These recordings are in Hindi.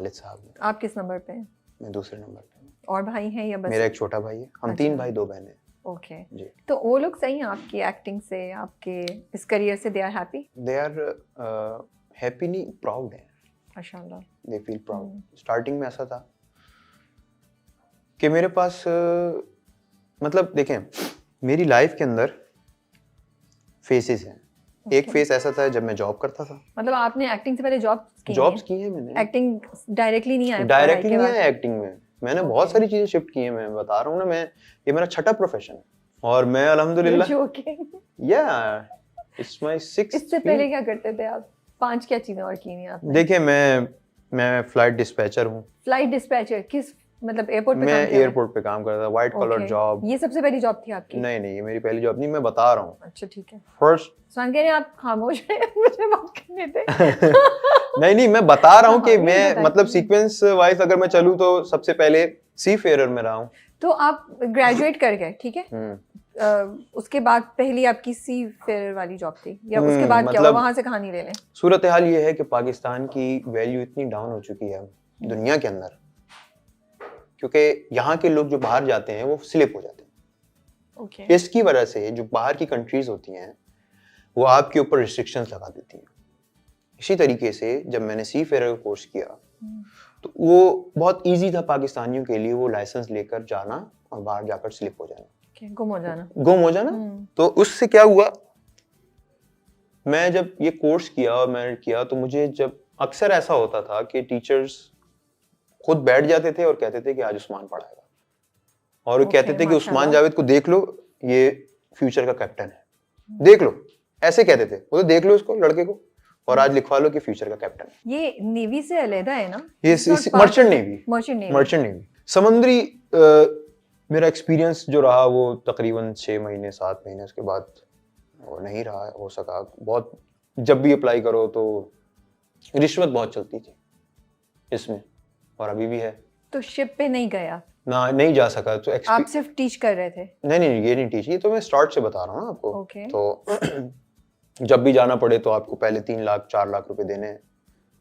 वालिद साहब ने। आप किस नंबर पे हैं? मैं दूसरे नंबर पे हूँ। और भाई हैं या बस? मेरा एक छोटा भाई है, हम अच्छा। 3 भाई 2 बहनें। ओके जी। तो वो लोग सही हैं आपकी एक्टिंग से, आपके इस करियर से? They are happy? They are happy नहीं, प्राउड है। माशाल्लाह। They feel proud. स्टार्टिंग में ऐसा था कि मेरे पास मतलब देखें, मेरी लाइफ के अंदर फेसेस हैं। एक फेस ऐसा था जब मैं जॉब करता था। मतलब आपने एक्टिंग से पहले जॉब्स की हैं मैंने। एक्टिंग डायरेक्टली नहीं आया? डायरेक्टली नहीं आया एक्टिंग में। मैंने बहुत सारी चीजें शिफ्ट की हैं। मैं बता रहा हूँ ना, मैं ये मेरा छठा प्रोफेशन है और मैं अल्हम्दुलिल्लाह या इट्स माय 6th। इससे पहले क्या करते थे आप? 5 क्या चीजें और की नहीं आपने? देखिए, मैं फ्लाइट डिस्पैचर हूँ। फ्लाइट डिस्पैचर किस मतलब एयरपोर्ट पे मैं काम किया? एयरपोर्ट पे काम करता था, व्हाइट कॉलर जॉब। ये सबसे पहली जॉब थी आपकी? नहीं, ये मेरी पहली जॉब नहीं, मैं बता रहा हूँ। अच्छा ठीक है। फर्स्ट सुन के आप खामोश हैं, मुझे बात करने दे। नहीं, मैं बता रहा हूँ कि नहीं मैं मतलब सीक्वेंस वाइज अगर मैं चलूँ तो सबसे पहले सी फेयर में रहा हूँ। तो आप ग्रेजुएट कर गए, ठीक है। उसके बाद पहली आपकी सी फेयर वाली जॉब थी या उसके बाद क्या हुआ? वहां से कहानी ले लें। सूरत हाल ये है कि पाकिस्तान की वैल्यू इतनी डाउन हो चुकी है दुनिया के अंदर, क्योंकि यहाँ के लोग जो बाहर जाते हैं वो स्लिप हो जाते हैं। okay. इसकी वजह से जो बाहर की कंट्रीज होती हैं वो आपके ऊपर रिस्ट्रिक्शंस लगा देती हैं। इसी तरीके से जब मैंने सी फेयर का कोर्स किया तो वो बहुत इजी था पाकिस्तानियों के लिए, वो लाइसेंस लेकर जाना और बाहर जाकर स्लिप हो जाना, गुम हो जाना। तो उससे क्या हुआ, मैं जब ये कोर्स किया और मैंने किया तो मुझे जब अक्सर ऐसा होता था कि टीचर्स खुद बैठ जाते थे और कहते थे कि आज उस्मान पढ़ाएगा, और वो कहते थे कि उस्मान जावेद को देख लो, ये फ्यूचर का कैप्टन है, देख लो, ऐसे कहते थे। वो तो देख लो उसको, लड़के को, और आज लिखवा लो कि फ्यूचर का कैप्टन है। ये नेवी से अलग है ना? ये मर्चेंट नेवी समुद्री। मेरा एक्सपीरियंस जो रहा वो तकरीबन 6 महीने 7 महीने, उसके बाद वो नहीं रहा हो सका। बहुत जब भी अप्लाई करो तो रिश्वत बहुत चलती थी इसमें, और अभी भी है। तो शिप पे नहीं गया ना, नहीं जा सका। तो आप सिर्फ टीच कर रहे थे? नहीं, ये नहीं टीच, ये तो मैं स्टार्ट से बता रहा हूँ ना आपको। तो जब भी जाना पड़े तो आपको पहले 3 लाख 4 लाख रुपए देने हैं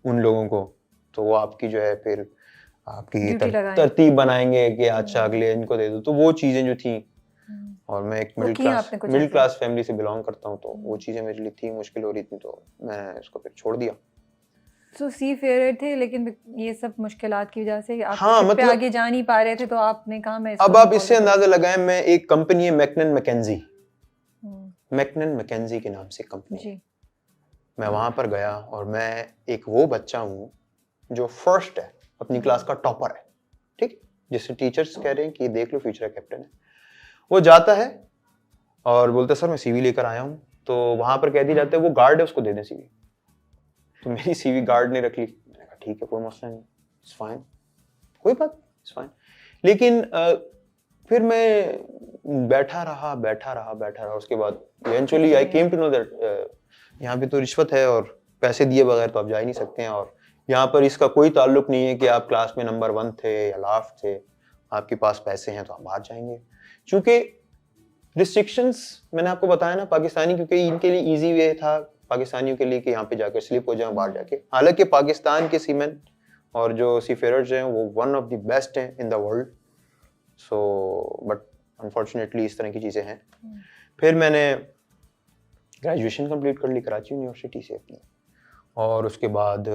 उन लोगों को, तो वो आपकी जो है फिर आपकी तरतीब बनाएंगे कि अच्छा अगले इनको दे दो। तो वो चीजें जो थी, और मैं एक मिडिल क्लास फैमिली से बिलोंग करता हूँ, तो वो चीजें मेरे लिए थी, मुश्किल हो रही थी, तो मैंने उसको फिर छोड़ दिया। तो सी फेयर थे, लेकिन ये सब मुश्किलात की वजह से आप मतलब आगे जा नहीं पा रहे थे, तो आपने कहा मैं अब आप इससे अंदाजा लगाएं, मैं एक कंपनी है मैकनन मैकेंजी के नाम से कंपनी, मैं वहां पर गया और मैं एक वो बच्चा हूँ जो फर्स्ट है, अपनी क्लास का टॉपर है, ठीक, जिससे टीचर्स कह रहे हैं कि देख लो फ्यूचर कैप्टन है। वो जाता है और बोलता है सर मैं सीवी लेकर आया हूँ, तो वहां पर कह दिया जाता है वो गार्ड है, उसको दे दें सीवी। तो मेरी सीवी गार्ड ने रख ली। मैंने कहा ठीक है, कोई मसला नहीं, इट्स फाइन, कोई बात, इट्स फाइन। लेकिन फिर मैं बैठा रहा। उसके बाद eventually I came to know that यहाँ पे तो रिश्वत है और पैसे दिए बगैर तो आप जा ही नहीं सकते हैं, और यहाँ पर इसका कोई ताल्लुक नहीं है कि आप क्लास में नंबर 1 थे या लास्ट थे, आपके पास पैसे हैं तो आप बाहर जाएंगे। क्योंकि रिस्ट्रिक्शंस मैंने आपको बताया ना, पाकिस्तानी, क्योंकि इनके लिए इजी वे था पाकिस्तानियों के लिए कि यहाँ पे जाकर स्लिप हो जाए बाहर जाके। हालांकि पाकिस्तान के सीमेन और जो सीफेयरर्स हैं वो वन ऑफ द बेस्ट हैं in the world, so but unfortunately इस तरह की चीज़ें हैं। फिर मैंने ग्रेजुएशन कंप्लीट कर ली कराची यूनिवर्सिटी से अपनी, और उसके बाद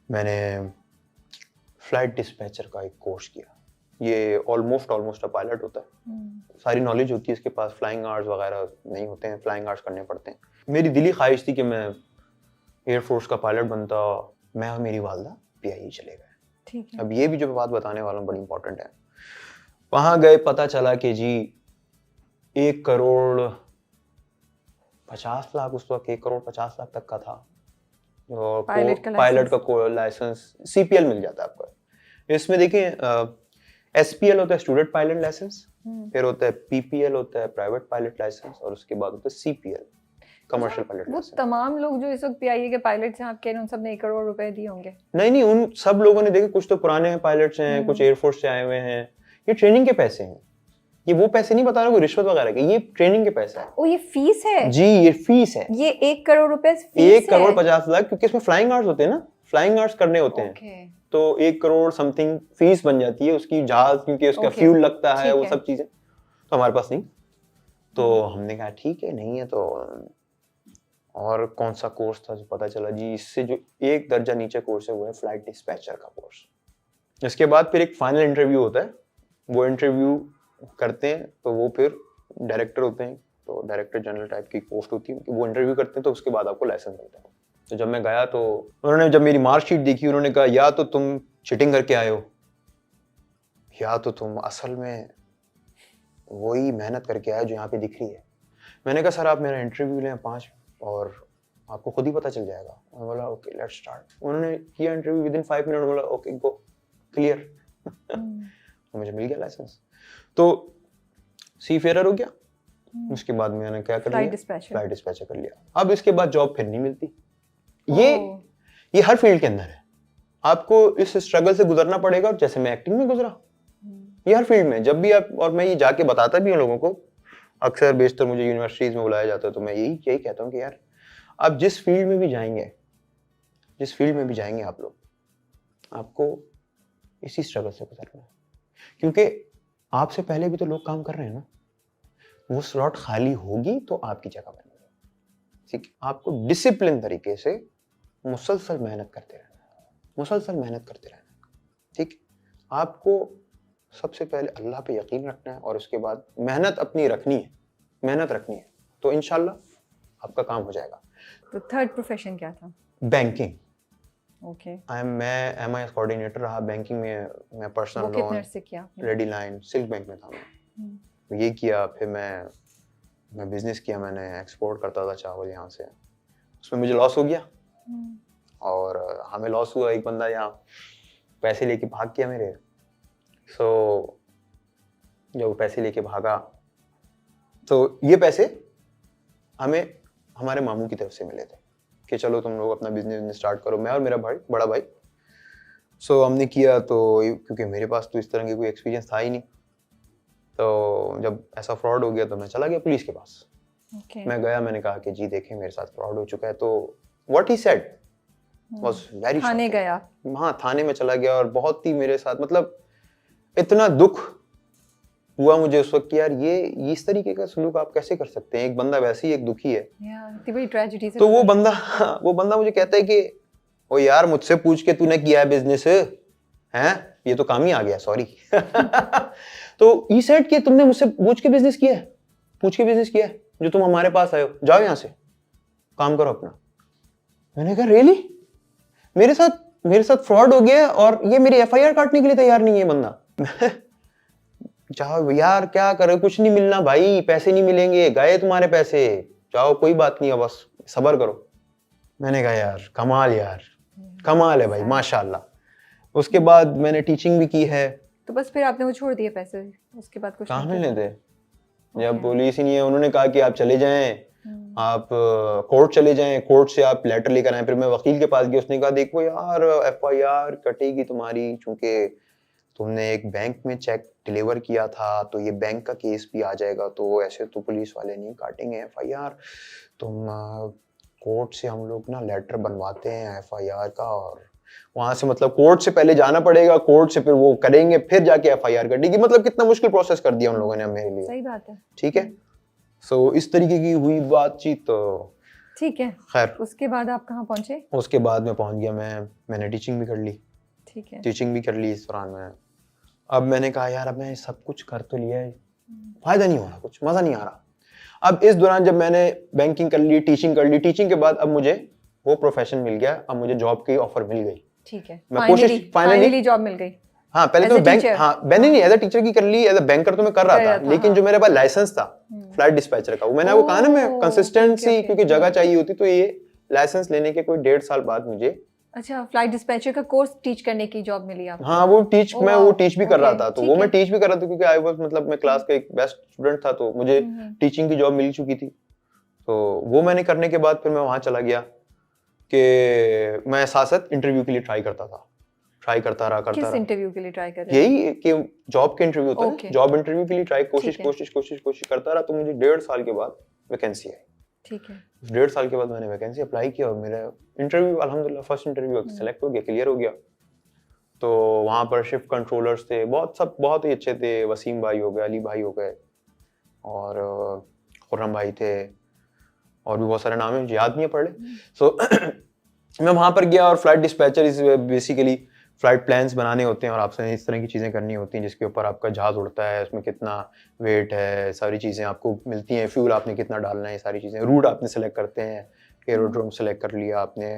मैंने फ्लाइट डिस्पैचर का एक कोर्स किया। ये ऑलमोस्ट अ पायलट होता है, सारी नॉलेज होती है इसके पास, फ्लाइंग आवर्स वगैरह नहीं होते हैं, फ्लाइंग आवर्स करने पड़ते हैं। मेरी दिली ख्वाहिश थी कि मैं एयरफोर्स का पायलट बनता, मैं और मेरी वालदा PIE चले गए। ठीक है। अब ये भी जो बात बताने वाला हूँ बड़ी इंपॉर्टेंट है। वहां गए, पता चला कि जी 1 करोड़ 50 लाख, उस वक्त 1 करोड़ 50 लाख तक का था, और पायलट का लाइसेंस CPL मिल जाता है आपका। इसमें देखिए SPL होता है स्टूडेंट पायलट लाइसेंस, फिर होता है PPL होता है प्राइवेट पायलट लाइसेंस, और उसके बाद होता है CPL कमर्शियल पायलट लाइसेंस। वो तमाम लोग जो इस वक्त PIE के पायलट्स हैं, आप कह रहे हैं उन सब ने 1 करोड़ रुपए दिए होंगे? नहीं, उन सब लोगों ने, देखिए कुछ तो पुराने पायलट्स हैं, कुछ एयरफोर्स से आए हुए हैं, ये ट्रेनिंग के पैसे हैं, ये वो पैसे नहीं बता रहा कोई रिश्वत वगैरह के, ये ट्रेनिंग के पैसा है। ओ, ये फीस है? जी, ये फीस है। ये 1 करोड़ रुपए फीस 1 करोड़ 50 लाख, क्योंकि इसमें फ्लाइंग आवर्स होते हैं ना, फ्लाइंग आर्ट्स करने होते हैं। Okay. तो 1 करोड़ समथिंग फीस बन जाती है उसकी, जहाज क्योंकि उसका Okay. फ्यूल लगता है, ठीक वो है। सब चीजें, तो हमारे पास नहीं। तो हमने कहा ठीक है, नहीं है तो, और कौन सा कोर्स था जो पता चला जी, इससे जो 1 दर्जा नीचे कोर्स है वो है फ्लाइट डिस्पैचर का कोर्स। इसके बाद फिर एक फाइनल इंटरव्यू होता है, वो इंटरव्यू करते हैं तो वो फिर डायरेक्टर होते हैं, तो डायरेक्टर जनरल टाइप की पोस्ट होती है, वो इंटरव्यू करते हैं तो उसके बाद आपको लाइसेंस मिलता है। तो जब मैं गया तो उन्होंने जब मेरी मार्कशीट देखी, उन्होंने कहा या तो तुम चीटिंग करके आए हो, या तो तुम असल में वही मेहनत करके आए जो यहाँ पे दिख रही है। मैंने कहा सर आप मेरा इंटरव्यू लें 5 और आपको खुद ही पता चल जाएगा। मैं बोला ओके लेट्स स्टार्ट। उन्होंने किया इंटरव्यू, विद इन 5 मिनट बोला ओके गो क्लियर। तो मुझे मिल गया लाइसेंस, तो सी फेयर हो गया। उसके बाद मैंने क्या कर लिया, फ्लाइट डिस्पैचर कर लिया। अब इसके बाद जॉब फिर नहीं मिलती। ये हर फील्ड के अंदर है, आपको इस स्ट्रगल से गुजरना पड़ेगा, जैसे मैं एक्टिंग में गुजरा, ये हर फील्ड में। जब भी आप, और मैं ये जाके बताता भी हूँ लोगों को, अक्सर बेशतर मुझे यूनिवर्सिटीज में बुलाया जाता है, तो मैं यही कहता हूँ कि यार आप जिस फील्ड में भी जाएंगे, आप लोग, आपको इसी स्ट्रगल से गुजरना है, क्योंकि आपसे पहले भी तो लोग काम कर रहे हैं ना। वो स्लॉट खाली होगी तो आपकी जगह बनेगी, ठीक। आपको डिसिप्लिन तरीके से मुसलसल मेहनत करते रहना, ठीक। आपको सबसे पहले अल्लाह पे यकीन रखना है और उसके बाद मेहनत अपनी रखनी है, तो इंशाल्लाह आपका काम हो जाएगा। तो थर्ड प्रोफेशन क्या था? बैंकिंग। ओके। मैं एमआईएस कोऑर्डिनेटर रहा बैंकिंग में। मैं personal loan, ready line, silk bank में था मैं। ये किया, फिर मैं बिजनेस किया, मैंने एक्सपोर्ट करता था चावल यहाँ से। उसमें मुझे लॉस हो गया, और हमें लॉस हुआ। एक बंदा यहाँ पैसे लेके भाग गया मेरे। जब वो पैसे लेके भागा तो ये पैसे हमें हमारे मामू की तरफ से मिले थे कि चलो तुम लोग अपना बिजनेस स्टार्ट करो, मैं और मेरा भाई, बड़ा भाई। हमने किया, तो क्योंकि मेरे पास तो इस तरह की कोई एक्सपीरियंस था ही नहीं, तो जब ऐसा फ्रॉड हो गया तो मैं चला गया पुलिस के पास। मैं गया, मैंने कहा कि जी देखें मेरे साथ फ्रॉड हो चुका है। तो what he said was very, थाने गया? हाँ, थाने में चला गया, और बहुत ही मेरे साथ, मतलब इतना दुख हुआ मुझे उस वक्त कि यार ये इस तरीके का सलूक आप कैसे कर सकते हैं। एक बंदा वैसे ही एक दुखी है, इतनी बड़ी ट्रेजेडी से। तो वो बंदा मुझे कहता है कि ओ यार मुझसे पूछ के तूने किया है बिजनेस हैं, ये तो काम ही आ गया, सॉरी। तो ई सेड कि तुमने मुझसे पूछ के बिजनेस किया है, जो तुम हमारे पास आए हो, जाओ यहाँ से, काम करो अपना। मैंने कहा रियली, मेरे साथ फ्रॉड हो गया और ये मेरी एफआईआर काटने के लिए तैयार नहीं है बंदा। जाओ यार, क्या करे, कुछ नहीं मिलना भाई, पैसे नहीं मिलेंगे, गए तुम्हारे पैसे, जाओ कोई बात नहीं है, बस सब्र करो। मैंने कहा यार कमाल है भाई, माशाल्लाह। उसके बाद मैंने टीचिंग भी की है। तो बस फिर आपने वो छोड़ दिए पैसे, उसके बाद कुछ कहाँ मिलने थे, जब पुलिस ही नहीं है। उन्होंने कहा कि आप चले जाएं, आप कोर्ट चले जाएं, कोर्ट से आप लेटर लेकर आए। फिर मैं वकील के पास गया, उसने कहा देखो यार एफआईआर कटेगी तुम्हारी, चूंकि तुमने एक बैंक में चेक डिलीवर किया था, तो ये बैंक का केस भी आ जाएगा, तो ऐसे तो पुलिस वाले नहीं काटेंगे एफआईआर। तुम कोर्ट से हम लोग ना लेटर बनवाते हैं एफआईआर का, और वहां से मतलब कोर्ट से पहले जाना पड़ेगा, कोर्ट से फिर वो करेंगे, फिर जाके एफआईआर कटेगी। मतलब कितना मुश्किल प्रोसेस कर दिया उन लोगों ने मेरे लिए। सही बात है, ठीक है। इस तरीके की हुई बातचीत। तो ठीक है, खैर उसके बाद आप कहाँ पहुंचे? उसके बाद मैं पहुंच गया, मैंने टीचिंग भी कर ली। ठीक है, टीचिंग भी कर ली इस दौरान में। अब मैंने कहा यार अब मैं सब कुछ कर तो लिया है, फायदा नहीं हो रहा, कुछ मजा नहीं आ रहा। अब इस दौरान जब मैंने बैंकिंग कर ली, टीचिंग कर ली, टीचिंग के बाद अब मुझे वो प्रोफेशन मिल गया, अब मुझे जॉब की ऑफर मिल गई। ठीक है, मैं कोशिश फाइनली जॉब मिल गई। हाँ, पहले तो बैंक, मैंने नहीं एज अ टीचर की कर ली, एज अ बैंकर तो मैं कर रहा था, लेकिन जो मेरे पास लाइसेंस था फ्लाइट डिस्पैचर का, वो मैंने आपको कहा ना, मैं कंसिस्टेंसी, क्योंकि जगह चाहिए होती, तो ये लाइसेंस लेने के कोई 1.5 साल बाद मुझे, अच्छा, फ्लाइट डिस्पैचर का कोर्स टीच करने की जॉब मिली आपको? हाँ, मैं वो टीच भी कर रहा था, तो वो मैं टीच भी कर रहा था, क्योंकि आई वाज, मतलब मैं क्लास का एक बेस्ट स्टूडेंट था, तो मुझे टीचिंग की जॉब मिल चुकी थी। तो वो मैंने करने के बाद फिर मैं वहां चला गया कि मैं साथ इंटरव्यू के लिए ट्राई करता रहा। किस इंटरव्यू के लिए ट्राई कर रहे थे? यही कि जॉब के इंटरव्यू होता है, जॉब इंटरव्यू के लिए ट्राई कोशिश करता रहा, तो मुझे 1.5 साल के बाद वैकेंसी आई। ठीक है। 1.5 साल के बाद मैंने वैकेंसी अप्लाई किया और मेरा इंटरव्यू अल्हम्दुलिल्लाह फर्स्ट इंटरव्यू सेलेक्ट हो गया, क्लियर हो गया। तो वहाँ पर शिफ्ट कंट्रोलर्स थे, बहुत ही अच्छे थे। वसीम भाई हो गए, अली भाई हो गए और खुर्रम भाई थे और भी बहुत सारे नाम हैं मुझे याद नहीं है पढ़ ले। सो मैं वहाँ पर गया और flight dispatcher is basically flight plans बनाने होते हैं और आपसे इस तरह की चीज़ें करनी होती हैं जिसके ऊपर आपका जहाज़ उड़ता है, उसमें कितना वेट है, सारी चीज़ें आपको मिलती हैं, फ्यूल आपने कितना डालना है, सारी चीज़ें। रूट आपने सेलेक्ट करते हैं, एरोड्रोम सेलेक्ट कर लिया आपने,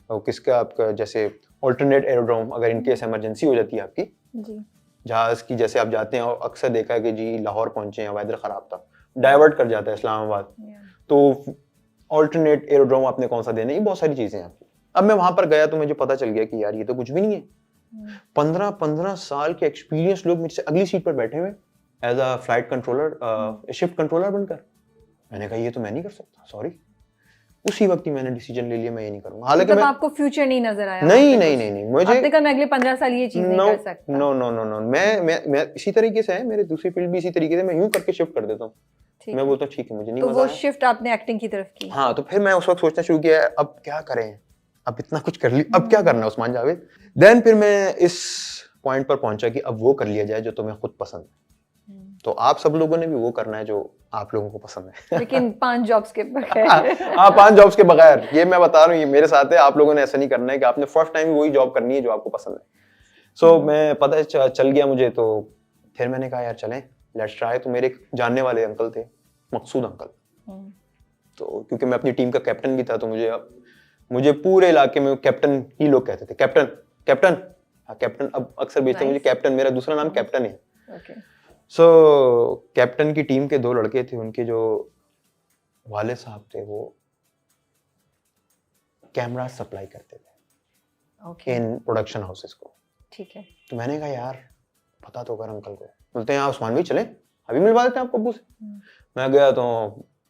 और किसका आपका जैसे ऑल्टरनेट एरोड्रोम अगर इनकेस इमरजेंसी हो जाती है आपकी जी। जहाज़ की, जैसे आप जाते हैं और अक्सर देखा है कि जी लाहौर पहुंचे हैं, वेदर ख़राब था, डाइवर्ट कर जाता है इस्लामाबाद, तो ऑल्टरनेट एरोड्रोम आपने कौन सा देना है, ये बहुत सारी चीज़ें हैं आपकी। अब मैं वहाँ पर गया तो मुझे पता चल गया कि यार ये तो कुछ भी नहीं है। 15 साल के एक्सपीरियंस लोग मुझसे अगली सीट पर बैठे हुए as a flight controller, shift controller बनकर। मैंने कहा ये तो मैं नहीं कर सकता, सॉरी। उसी वक्त ही मैंने डिसीजन ले लिया मैं ये नहीं करूंगा। हालांकि मतलब मैं आपको फ्यूचर नहीं नजर आया? नहीं मुझे आपने कहा मैं अगले 15 साल ये चीज नहीं कर सकता। नो मैं इसी तरीके से है, मेरे दूसरी फील्ड भी इसी तरीके से, मैं यूं करके शिफ्ट कर देता हूँ। मैं बोलता हूँ ठीक है मुझे नहीं मजा आया। तो वो शिफ्ट आपने एक्टिंग की तरफ की? हाँ, तो फिर मैं उस वक्त सोचना शुरू किया अब क्या करें, अब इतना कुछ कर लिया, अब क्या करना है उस्मान जावेद। देन फिर मैं इस पॉइंट पर पहुंचा कि अब वो कर लिया जाए जो तुम्हें खुद पसंद है। तो आप सब लोगों ने भी वो करना है जो आप लोगों को पसंद है। लेकिन 5 जॉब्स के बगैर। हाँ, 5 जॉब्स के बगैर, ये मैं बता रहा हूँ, ये मेरे साथ है। आप लोगों ने ऐसा नहीं करना है कि आपने फर्स्ट टाइम वही जॉब करनी है जो आपको पसंद है। सो मैं पता चल गया मुझे, तो फिर मैंने कहा यार चलें, लेट्स ट्राई। तो मेरे जानने वाले अंकल थे, मकसूद अंकल। तो क्योंकि मैं अपनी टीम का कैप्टन भी था, तो मुझे पूरे इलाके में कैप्टन ही लोग कहते थे, कैप्टन कैप्टन। हाँ कैप्टन, अब अक्सर बेचते मुझे कैप्टन, मेरा दूसरा नाम कैप्टन है। सो कैप्टन की टीम के 2 लड़के थे, उनके जो वाले साहब थे वो कैमरा सप्लाई करते थे इन प्रोडक्शन हाउसेस को। ठीक है। तो मैंने कहा यार पता तो कर अंकल को। बोलते हैं उस्मान भाई चले, अभी मिलवा देते हैं आपको अब्बू से। मैं गया तो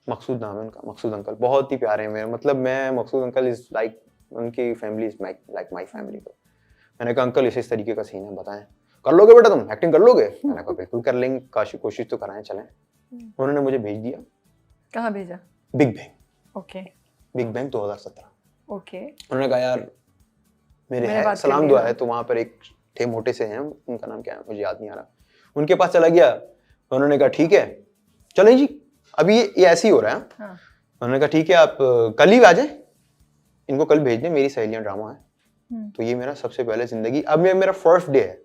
मकसूद नाम है उनका, मकसूद अंकल बहुत ही प्यारे हैं मेरे, मतलब मैं मकसूद अंकल इज लाइक, उनकी family is like my family. तो मैंने कहा अंकल इस तरीके का सीन है, बताएं कर लोगे बेटा, तुम एक्टिंग कर लोगे? मैंने कहा बिल्कुल कर लेंगे, कोशिश तो कराएं, चलें। उन्होंने मुझे भेज दिया। कहाँ भेजा? Big bang. Okay. Big bang 2017। Okay. उन्होंने कहा यार मेरे है सलाम दुआ है, तो वहां पर एक थे मोटे से हैं, उनका नाम क्या है मुझे याद नहीं आ रहा, उनके पास चला गया। उन्होंने कहा ठीक है चलें जी, अभी ये ऐसे ही हो रहा है। हाँ। उन्होंने कहा ठीक है आप कल ही आ जाएं, इनको कल भेज दें, मेरी सहेलियां ड्रामा है। तो ये मेरा सबसे पहले जिंदगी, अब मेरा फर्स्ट डे है